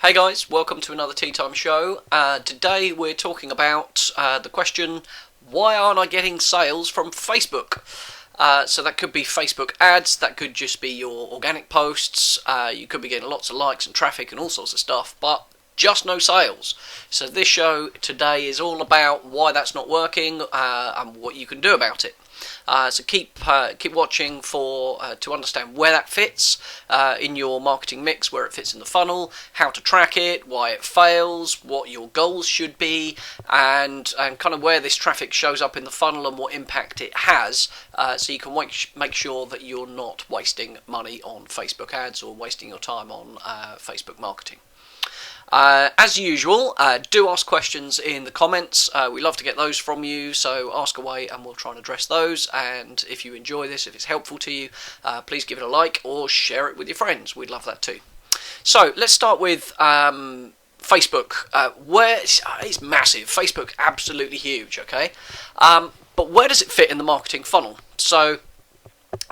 Hey guys, welcome to another Tea Time show. Today we're talking about the question, why aren't I getting sales from Facebook? So that could be Facebook ads, that could just be your organic posts, you could be getting lots of likes and traffic and all sorts of stuff, but just no sales. So this show today is all about why that's not working and what you can do about it. So keep watching to understand where that fits in your marketing mix, where it fits in the funnel, how to track it, why it fails, what your goals should be, and kind of where this traffic shows up in the funnel and what impact it has, so you can make sure that you're not wasting money on Facebook ads or wasting your time on Facebook marketing. As usual, do ask questions in the comments. We love to get those from you, so ask away and we'll try and address those. And if you enjoy this, if it's helpful to you, please give it a like or share it with your friends. We'd love that too. So let's start with Facebook, where it's massive. Facebook, absolutely huge, okay? But where does it fit in the marketing funnel? So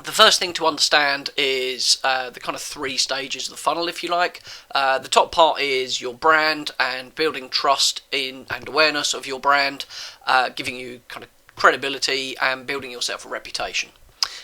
the first thing to understand is the kind of three stages of the funnel, if you like. The top part is your brand and building trust in and awareness of your brand, giving you kind of credibility and building yourself a reputation.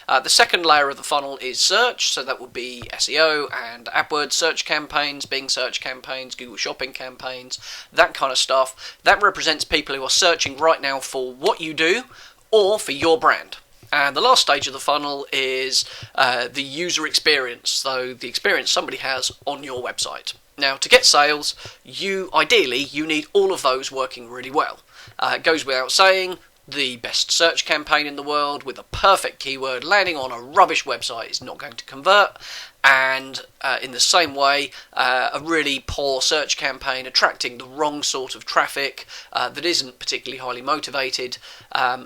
The second layer of the funnel is search, so that would be SEO and AdWords search campaigns, Bing search campaigns, Google Shopping campaigns, that kind of stuff. That represents people who are searching right now for what you do or for your brand. And the last stage of the funnel is the user experience, so the experience somebody has on your website. Now, to get sales, ideally you need all of those working really well. It goes without saying, the best search campaign in the world with a perfect keyword landing on a rubbish website is not going to convert. And in the same way, a really poor search campaign attracting the wrong sort of traffic that isn't particularly highly motivated,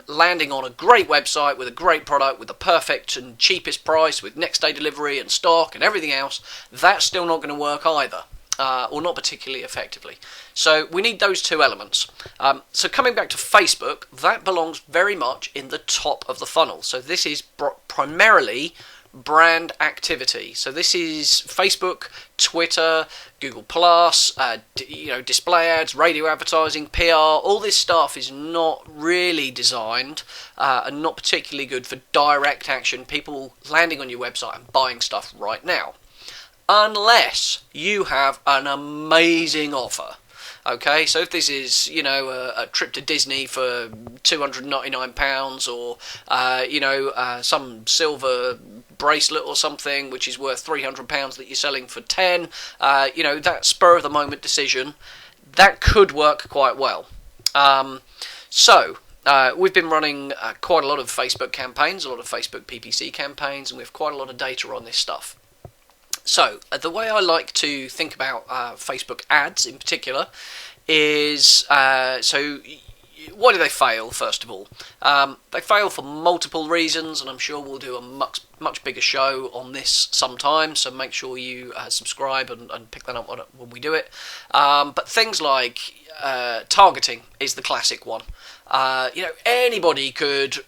landing on a great website with a great product with the perfect and cheapest price with next day delivery and stock and everything else, that's still not going to work either. Or not particularly effectively. So we need those two elements. So coming back to Facebook, that belongs very much in the top of the funnel. So this is primarily brand activity. So this is Facebook, Twitter, Google Plus, display ads, radio advertising, PR. All this stuff is not really designed and not particularly good for direct action, people landing on your website and buying stuff right now. Unless you have an amazing offer. Okay, so if this is, a trip to Disney for £299 or, some silver bracelet or something which is worth £300 that you're selling for 10, that spur of the moment decision, that could work quite well. We've been running quite a lot of Facebook campaigns, a lot of Facebook PPC campaigns, and we have quite a lot of data on this stuff. So, the way I like to think about Facebook ads in particular is, why do they fail, first of all? They fail for multiple reasons, and I'm sure we'll do a much bigger show on this sometime, so make sure you subscribe and pick that up when we do it. But things like targeting is the classic one. Anybody could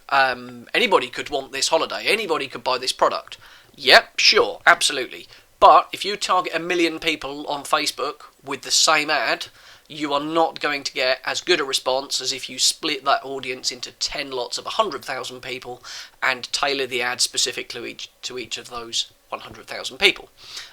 want this holiday, anybody could buy this product. Yep, sure, absolutely. But if you target 1 million people on Facebook with the same ad, you are not going to get as good a response as if you split that audience into 10 lots of 100,000 people and tailor the ad specifically to each of those 100,000 people,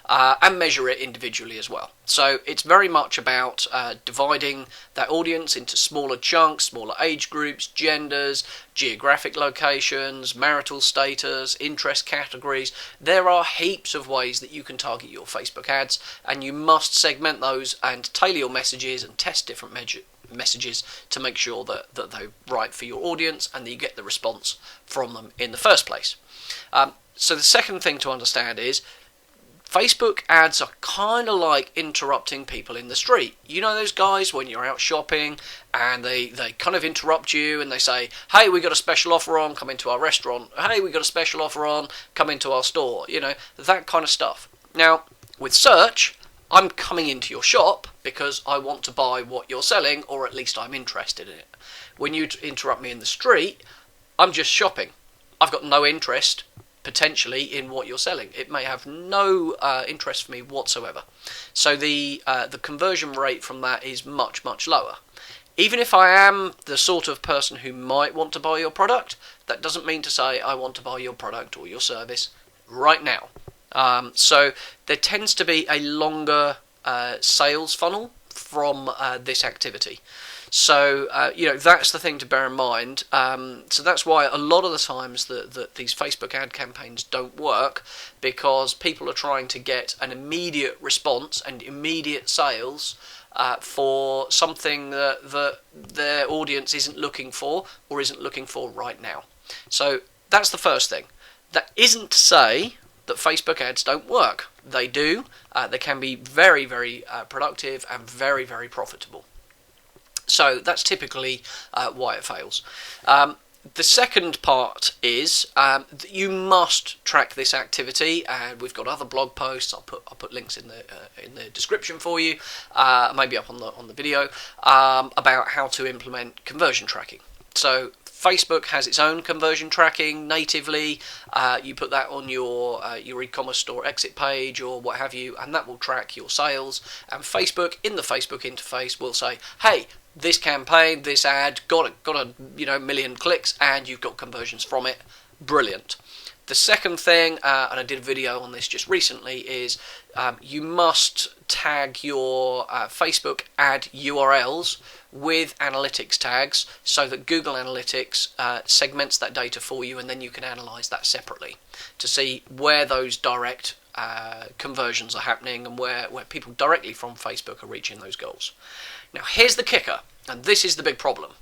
and measure it individually as well. So it's very much about dividing that audience into smaller chunks, smaller age groups, genders, geographic locations, marital status, interest categories. There are heaps of ways that you can target your Facebook ads, and you must segment those and tailor your messages and test different messages to make sure that they're right for your audience and that you get the response from them in the first place. So the second thing to understand is Facebook ads are kind of like interrupting people in the street. You know those guys when you're out shopping and they kind of interrupt you and they say, hey, we got a special offer on, come into our restaurant. Hey, we got a special offer on, come into our store. That kind of stuff. Now, with search, I'm coming into your shop because I want to buy what you're selling, or at least I'm interested in it. When you interrupt me in the street, I'm just shopping. I've got no interest potentially in what you're selling. It may have no interest for me whatsoever. So the conversion rate from that is much, much lower. Even if I am the sort of person who might want to buy your product, that doesn't mean to say I want to buy your product or your service right now. So there tends to be a longer sales funnel from this activity. So, that's the thing to bear in mind. So that's why a lot of the times that these Facebook ad campaigns don't work, because people are trying to get an immediate response and immediate sales for something that their audience isn't looking for or isn't looking for right now. So that's the first thing. That isn't to say that Facebook ads don't work. They do. They can be very, very productive and very, very profitable. So that's typically why it fails. The second part is that you must track this activity, and we've got other blog posts. I'll put links in the description for you, maybe up on the video, about how to implement conversion tracking. So Facebook has its own conversion tracking natively. You put that on your e-commerce store exit page or what have you, and that will track your sales. And Facebook, in the Facebook interface, will say, "Hey, this campaign, this ad got a million clicks, and you've got conversions from it. Brilliant." The second thing, and I did a video on this just recently, is you must tag your Facebook ad URLs with analytics tags so that Google Analytics segments that data for you, and then you can analyze that separately to see where those direct conversions are happening and where people directly from Facebook are reaching those goals. Now, here's the kicker, and this is the big problem,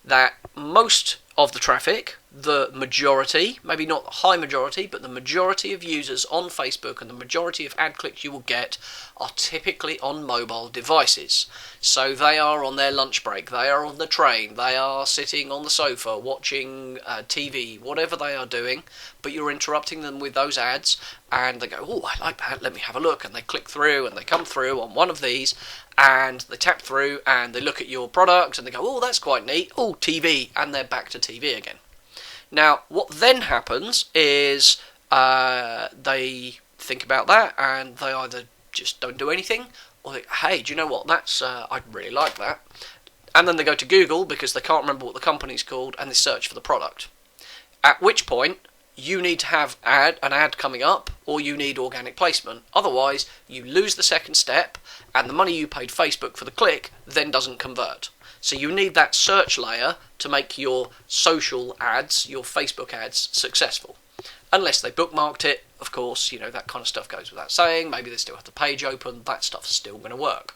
that most of the traffic, the majority, maybe not the high majority, but the majority of users on Facebook and the majority of ad clicks you will get are typically on mobile devices. So they are on their lunch break, they are on the train, they are sitting on the sofa watching TV, whatever they are doing, but you're interrupting them with those ads, and they go, "Oh, I like that, let me have a look," and they click through, and they come through on one of these, and they tap through, and they look at your product, and they go, "Oh, that's quite neat, oh, TV," and they're back to TV again. Now, what then happens is they think about that, and they either just don't do anything, or they, "Hey, do you know what, that's I really like that," and then they go to Google because they can't remember what the company's called, and they search for the product. At which point, you need to have an ad coming up, or you need organic placement. Otherwise, you lose the second step, and the money you paid Facebook for the click then doesn't convert. So you need that search layer to make your social ads, your Facebook ads, successful. Unless they bookmarked it, of course, that kind of stuff goes without saying. Maybe they still have the page open, that stuff's still going to work.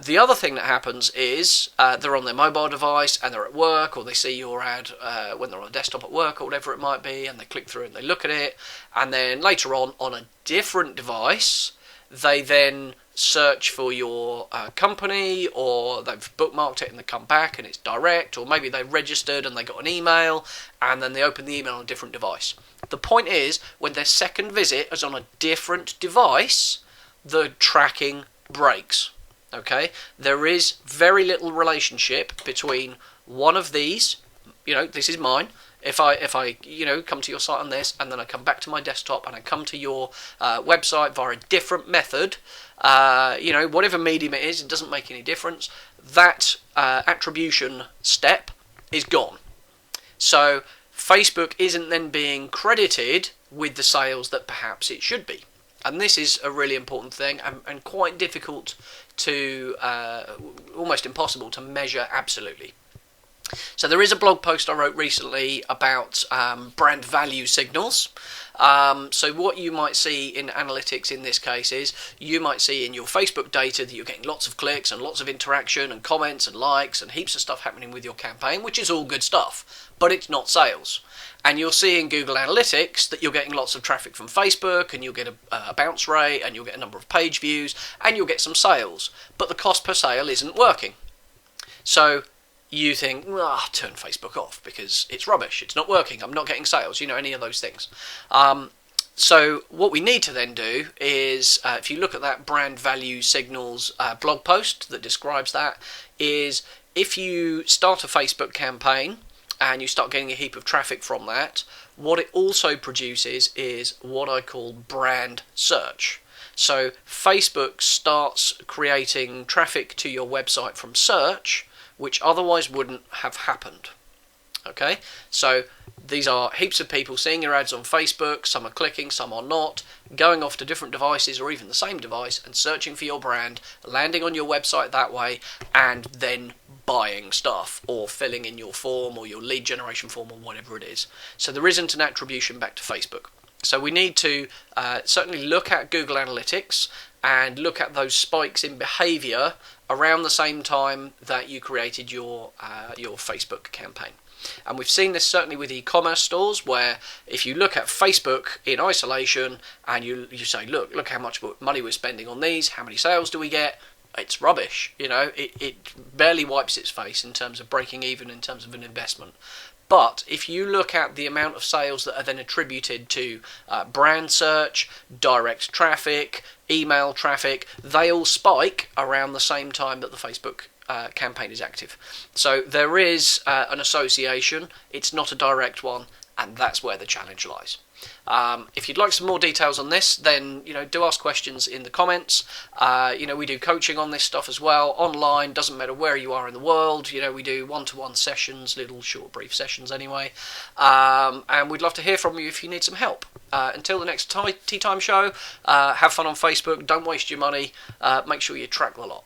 The other thing that happens is they're on their mobile device and they're at work, or they see your ad when they're on a desktop at work or whatever it might be, and they click through and they look at it, and then later on a different device, they then search for your company, or they've bookmarked it and they come back and it's direct, or maybe they registered and they got an email and then they open the email on a different device. The point is, when their second visit is on a different device, the tracking breaks. Okay, there is very little relationship between one of these. This is mine. If I come to your site on this, and then I come back to my desktop and I come to your website via a different method, whatever medium it is, it doesn't make any difference. That attribution step is gone. So Facebook isn't then being credited with the sales that perhaps it should be. And this is a really important thing, and quite difficult to, almost impossible to measure absolutely. So there is a blog post I wrote recently about brand value signals. So what you might see in analytics in this case is, you might see in your Facebook data that you're getting lots of clicks and lots of interaction and comments and likes and heaps of stuff happening with your campaign, which is all good stuff, but it's not sales. And you'll see in Google Analytics that you're getting lots of traffic from Facebook, and you'll get a bounce rate, and you'll get a number of page views, and you'll get some sales, but the cost per sale isn't working. So you think, turn Facebook off because it's rubbish, it's not working, I'm not getting sales, any of those things. So what we need to then do is, if you look at that brand value signals blog post that describes that, is if you start a Facebook campaign and you start getting a heap of traffic from that, What it also produces is what I call brand search. So Facebook starts creating traffic to your website from search, which otherwise wouldn't have happened. Okay, so these are heaps of people seeing your ads on Facebook, some are clicking, some are not, going off to different devices or even the same device and searching for your brand, landing on your website that way, and then buying stuff or filling in your form or your lead generation form or whatever it is. So there isn't an attribution back to Facebook. So we need to certainly look at Google Analytics and look at those spikes in behaviour around the same time that you created your Facebook campaign. And we've seen this certainly with e-commerce stores, where if you look at Facebook in isolation and you say, look how much money we're spending on these, how many sales do we get? It's rubbish. It barely wipes its face in terms of breaking even in terms of an investment. But if you look at the amount of sales that are then attributed to brand search, direct traffic, email traffic, they all spike around the same time that the Facebook campaign is active. So there is an association. It's not a direct one, and that's where the challenge lies. If you'd like some more details on this, then do ask questions in the comments. We do coaching on this stuff as well, online. Doesn't matter where you are in the world. We do one-to-one sessions, little short, brief sessions anyway. And we'd love to hear from you if you need some help. Until the next Tea Time show, have fun on Facebook. Don't waste your money. Make sure you track the lot.